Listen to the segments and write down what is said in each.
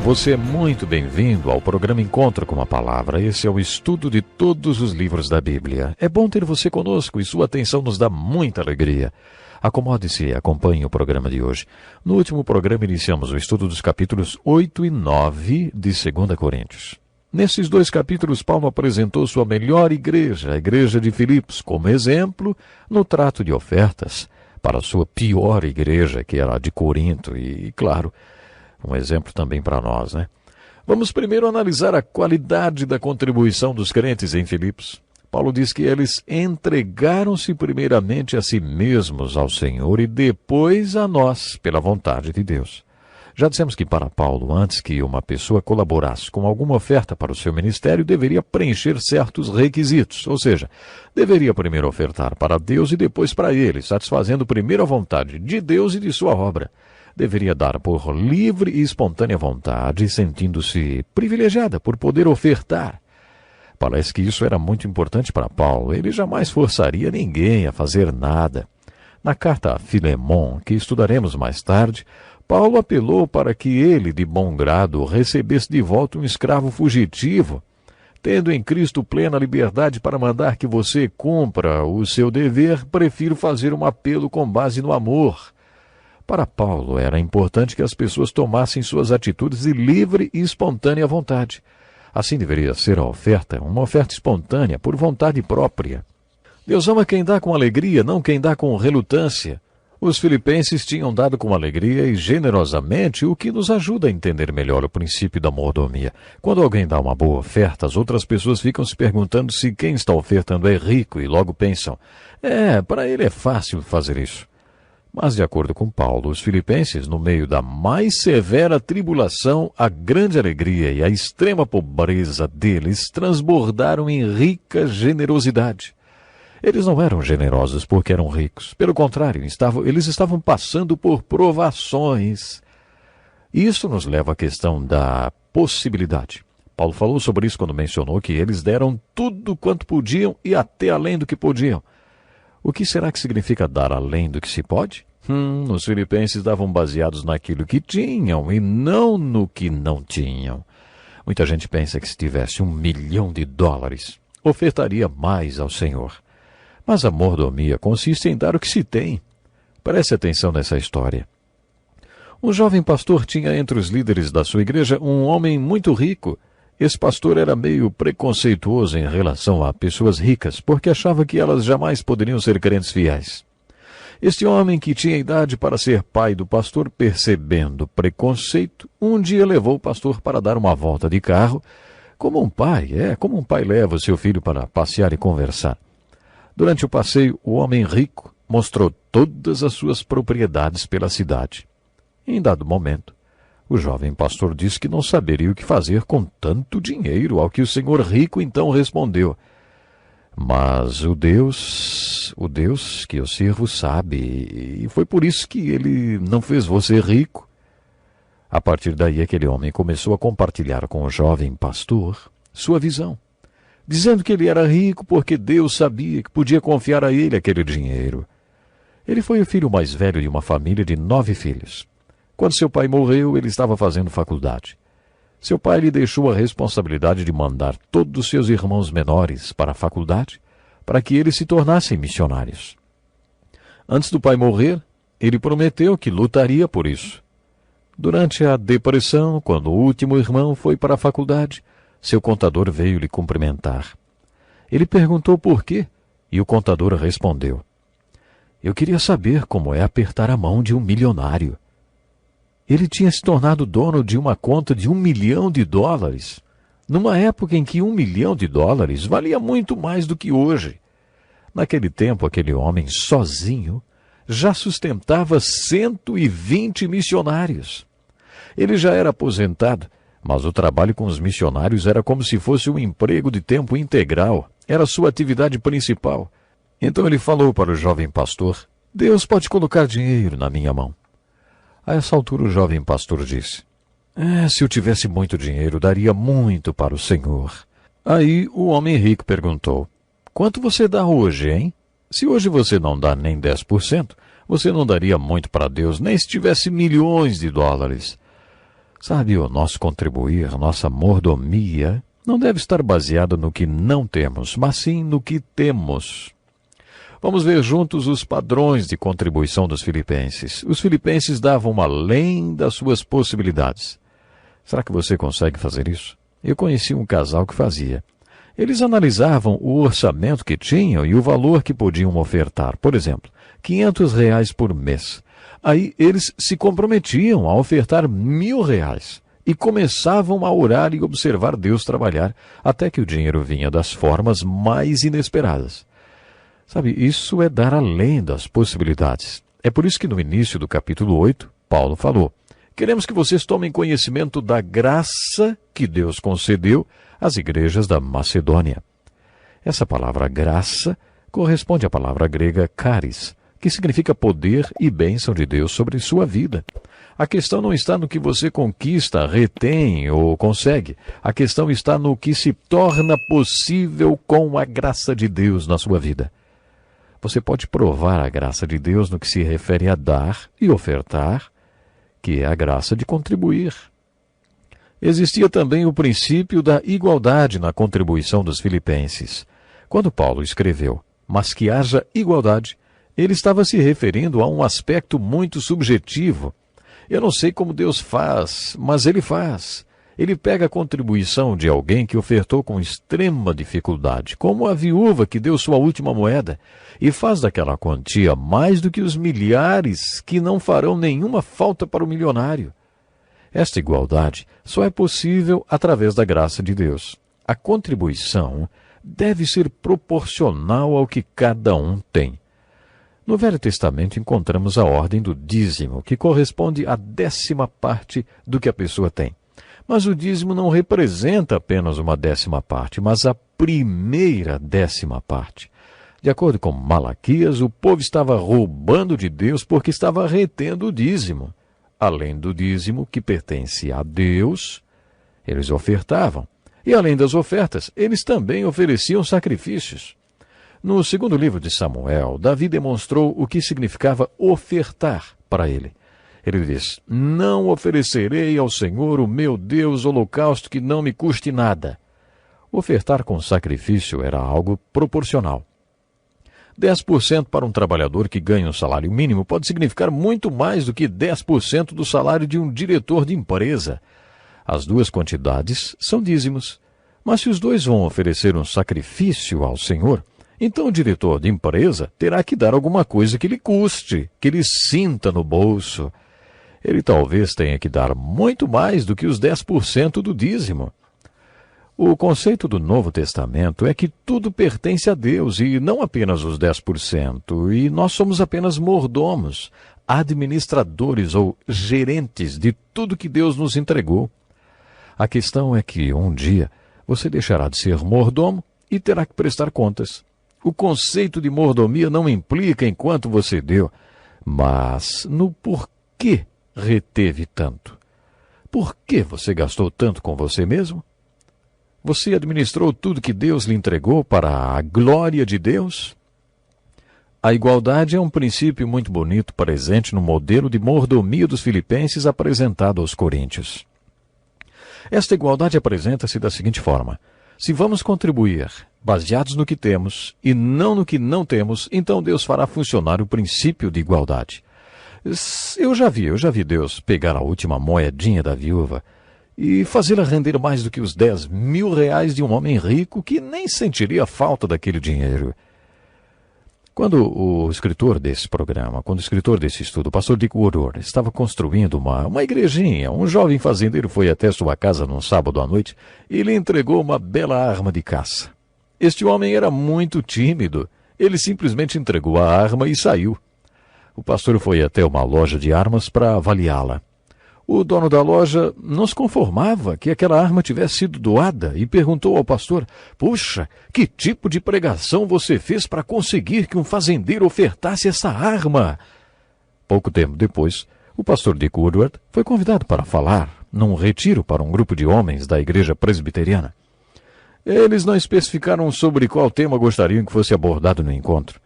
você é muito bem-vindo ao programa Encontro com a Palavra. Esse é o estudo de todos os livros da Bíblia. É bom ter você conosco e sua atenção nos dá muita alegria. Acomode-se e acompanhe o programa de hoje. No último programa iniciamos o estudo dos capítulos 8 e 9 de 2 Coríntios. Nesses dois capítulos, Paulo apresentou sua melhor igreja, a igreja de Filipos, como exemplo no trato de ofertas para a sua pior igreja, que era a de Corinto, e claro, um exemplo também para nós, né? Vamos primeiro analisar a qualidade da contribuição dos crentes em Filipos. Paulo diz que eles entregaram-se primeiramente a si mesmos ao Senhor e depois a nós, pela vontade de Deus. Já dissemos que para Paulo, antes que uma pessoa colaborasse com alguma oferta para o seu ministério, deveria preencher certos requisitos, ou seja, deveria primeiro ofertar para Deus e depois para ele, satisfazendo primeiro a vontade de Deus e de sua obra. Deveria dar por livre e espontânea vontade, sentindo-se privilegiada por poder ofertar. Parece que isso era muito importante para Paulo. Ele jamais forçaria ninguém a fazer nada. Na carta a Filemon, que estudaremos mais tarde, Paulo apelou para que ele, de bom grado, recebesse de volta um escravo fugitivo, tendo em Cristo plena liberdade para mandar que você cumpra o seu dever. Prefiro fazer um apelo com base no amor. Para Paulo, era importante que as pessoas tomassem suas atitudes de livre e espontânea vontade. Assim deveria ser a oferta, uma oferta espontânea, por vontade própria. Deus ama quem dá com alegria, não quem dá com relutância. Os filipenses tinham dado com alegria e generosamente, o que nos ajuda a entender melhor o princípio da mordomia. Quando alguém dá uma boa oferta, as outras pessoas ficam se perguntando se quem está ofertando é rico e logo pensam, para ele é fácil fazer isso. Mas, de acordo com Paulo, os filipenses, no meio da mais severa tribulação, a grande alegria e a extrema pobreza deles transbordaram em rica generosidade. Eles não eram generosos porque eram ricos. Pelo contrário, eles estavam passando por provações. Isso nos leva à questão da possibilidade. Paulo falou sobre isso quando mencionou que eles deram tudo quanto podiam e até além do que podiam. O que será que significa dar além do que se pode? Os filipenses davam baseados naquilo que tinham e não no que não tinham. Muita gente pensa que se tivesse $1 milhão, ofertaria mais ao Senhor. Mas a mordomia consiste em dar o que se tem. Preste atenção nessa história. Um jovem pastor tinha entre os líderes da sua igreja um homem muito rico. Esse pastor era meio preconceituoso em relação a pessoas ricas, porque achava que elas jamais poderiam ser crentes fiéis. Este homem, que tinha idade para ser pai do pastor, percebendo preconceito, um dia levou o pastor para dar uma volta de carro, como um pai leva o seu filho para passear e conversar. Durante o passeio, o homem rico mostrou todas as suas propriedades pela cidade. Em dado momento, o jovem pastor disse que não saberia o que fazer com tanto dinheiro, ao que o senhor rico então respondeu: mas o Deus que eu sirvo sabe, e foi por isso que ele não fez você rico. A partir daí, aquele homem começou a compartilhar com o jovem pastor sua visão, dizendo que ele era rico porque Deus sabia que podia confiar a ele aquele dinheiro. Ele foi o filho mais velho de uma família de 9 filhos. Quando seu pai morreu, ele estava fazendo faculdade. Seu pai lhe deixou a responsabilidade de mandar todos os seus irmãos menores para a faculdade, para que eles se tornassem missionários. Antes do pai morrer, ele prometeu que lutaria por isso. Durante a depressão, quando o último irmão foi para a faculdade, seu contador veio lhe cumprimentar. Ele perguntou por quê, e o contador respondeu: eu queria saber como é apertar a mão de um milionário. Ele tinha se tornado dono de uma conta de $1 milhão, numa época em que $1 milhão valia muito mais do que hoje. Naquele tempo, aquele homem, sozinho, já sustentava 120 missionários. Ele já era aposentado, mas o trabalho com os missionários era como se fosse um emprego de tempo integral. Era sua atividade principal. Então ele falou para o jovem pastor: Deus pode colocar dinheiro na minha mão. A essa altura o jovem pastor disse: se eu tivesse muito dinheiro, daria muito para o Senhor. Aí o homem rico perguntou: quanto você dá hoje, hein? Se hoje você não dá nem 10%, você não daria muito para Deus, nem se tivesse $milhões. Sabe, o nosso contribuir, nossa mordomia, não deve estar baseada no que não temos, mas sim no que temos. Vamos ver juntos os padrões de contribuição dos filipenses. Os filipenses davam além das suas possibilidades. Será que você consegue fazer isso? Eu conheci um casal que fazia. Eles analisavam o orçamento que tinham e o valor que podiam ofertar. Por exemplo, R$ 500 por mês. Aí eles se comprometiam a ofertar R$ 1.000 e começavam a orar e observar Deus trabalhar até que o dinheiro vinha das formas mais inesperadas. Sabe, isso é dar além das possibilidades. É por isso que no início do capítulo 8, Paulo falou: queremos que vocês tomem conhecimento da graça que Deus concedeu às igrejas da Macedônia. Essa palavra graça corresponde à palavra grega charis, que significa poder e bênção de Deus sobre sua vida. A questão não está no que você conquista, retém ou consegue. A questão está no que se torna possível com a graça de Deus na sua vida. Você pode provar a graça de Deus no que se refere a dar e ofertar, que é a graça de contribuir. Existia também o princípio da igualdade na contribuição dos filipenses. Quando Paulo escreveu, mas que haja igualdade, ele estava se referindo a um aspecto muito subjetivo. Eu não sei como Deus faz, mas Ele faz. Ele pega a contribuição de alguém que ofertou com extrema dificuldade, como a viúva que deu sua última moeda, e faz daquela quantia mais do que os milhares que não farão nenhuma falta para o milionário. Esta igualdade só é possível através da graça de Deus. A contribuição deve ser proporcional ao que cada um tem. No Velho Testamento encontramos a ordem do dízimo, que corresponde à 10ª parte do que a pessoa tem. Mas o dízimo não representa apenas uma 10ª parte, mas a primeira 10ª parte. De acordo com Malaquias, o povo estava roubando de Deus porque estava retendo o dízimo. Além do dízimo, que pertence a Deus, eles ofertavam. E além das ofertas, eles também ofereciam sacrifícios. No segundo livro de Samuel, Davi demonstrou o que significava ofertar para ele. Ele diz: não oferecerei ao Senhor, o meu Deus, holocausto que não me custe nada. Ofertar com sacrifício era algo proporcional. 10% para um trabalhador que ganha um salário mínimo pode significar muito mais do que 10% do salário de um diretor de empresa. As duas quantidades são dízimos. Mas se os dois vão oferecer um sacrifício ao Senhor, então o diretor de empresa terá que dar alguma coisa que lhe custe, que lhe sinta no bolso. Ele talvez tenha que dar muito mais do que os 10% do dízimo. O conceito do Novo Testamento é que tudo pertence a Deus e não apenas os 10%, e nós somos apenas mordomos, administradores ou gerentes de tudo que Deus nos entregou. A questão é que um dia você deixará de ser mordomo e terá que prestar contas. O conceito de mordomia não implica em quanto você deu, mas no porquê reteve tanto. Por que você gastou tanto com você mesmo? Você administrou tudo que Deus lhe entregou para a glória de Deus? A igualdade é um princípio muito bonito presente no modelo de mordomia dos filipenses apresentado aos coríntios. Esta igualdade apresenta-se da seguinte forma: se vamos contribuir baseados no que temos e não no que não temos, então Deus fará funcionar o princípio de igualdade. Eu já vi Deus pegar a última moedinha da viúva e fazê-la render mais do que os R$ 10.000 de um homem rico que nem sentiria a falta daquele dinheiro. Quando o escritor desse estudo, o pastor Dick Woodward, estava construindo uma igrejinha, um jovem fazendeiro foi até sua casa num sábado à noite e lhe entregou uma bela arma de caça. Este homem era muito tímido. Ele simplesmente entregou a arma e saiu. O pastor foi até uma loja de armas para avaliá-la. O dono da loja não se conformava que aquela arma tivesse sido doada e perguntou ao pastor: puxa, que tipo de pregação você fez para conseguir que um fazendeiro ofertasse essa arma? Pouco tempo depois, o pastor Dick Woodward foi convidado para falar num retiro para um grupo de homens da igreja presbiteriana. Eles não especificaram sobre qual tema gostariam que fosse abordado no encontro.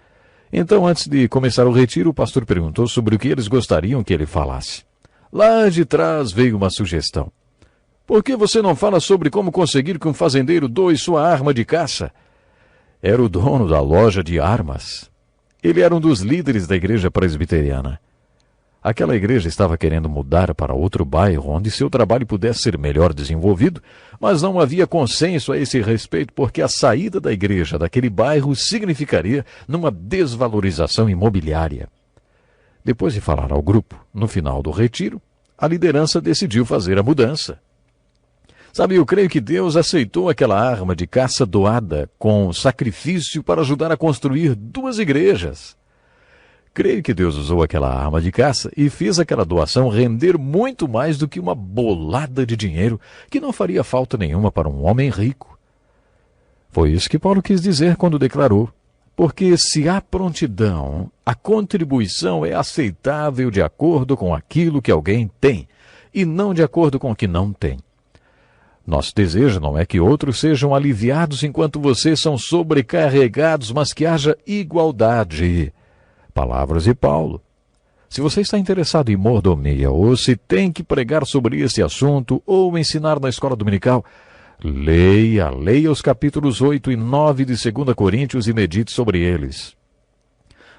Então, antes de começar o retiro, o pastor perguntou sobre o que eles gostariam que ele falasse. Lá de trás veio uma sugestão. Por que você não fala sobre como conseguir que um fazendeiro doe sua arma de caça? Era o dono da loja de armas. Ele era um dos líderes da igreja presbiteriana. Aquela igreja estava querendo mudar para outro bairro onde seu trabalho pudesse ser melhor desenvolvido, mas não havia consenso a esse respeito porque a saída da igreja daquele bairro significaria numa desvalorização imobiliária. Depois de falar ao grupo, no final do retiro, a liderança decidiu fazer a mudança. Sabe, eu creio que Deus aceitou aquela arma de caça doada com sacrifício para ajudar a construir 2 igrejas. Creio que Deus usou aquela arma de caça e fez aquela doação render muito mais do que uma bolada de dinheiro que não faria falta nenhuma para um homem rico. Foi isso que Paulo quis dizer quando declarou: porque se há prontidão, a contribuição é aceitável de acordo com aquilo que alguém tem, e não de acordo com o que não tem. Nosso desejo não é que outros sejam aliviados enquanto vocês são sobrecarregados, mas que haja igualdade. Palavras de Paulo. Se você está interessado em mordomia, ou se tem que pregar sobre esse assunto, ou ensinar na escola dominical, leia os capítulos 8 e 9 de 2 Coríntios e medite sobre eles.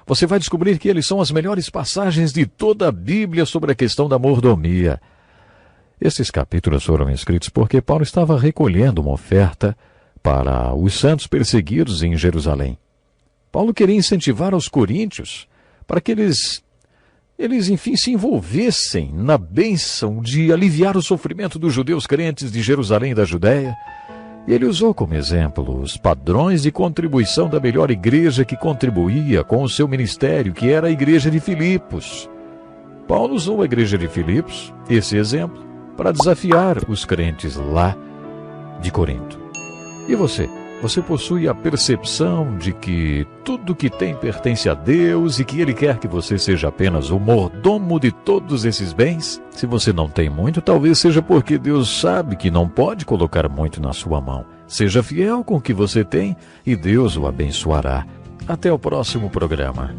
Você vai descobrir que eles são as melhores passagens de toda a Bíblia sobre a questão da mordomia. Esses capítulos foram escritos porque Paulo estava recolhendo uma oferta para os santos perseguidos em Jerusalém. Paulo queria incentivar os coríntios para que eles enfim, se envolvessem na bênção de aliviar o sofrimento dos judeus crentes de Jerusalém e da Judéia. E ele usou como exemplo os padrões de contribuição da melhor igreja que contribuía com o seu ministério, que era a igreja de Filipos. Paulo usou a igreja de Filipos, esse exemplo, para desafiar os crentes lá de Corinto. E você? Você possui a percepção de que tudo que tem pertence a Deus e que Ele quer que você seja apenas o mordomo de todos esses bens? Se você não tem muito, talvez seja porque Deus sabe que não pode colocar muito na sua mão. Seja fiel com o que você tem e Deus o abençoará. Até o próximo programa.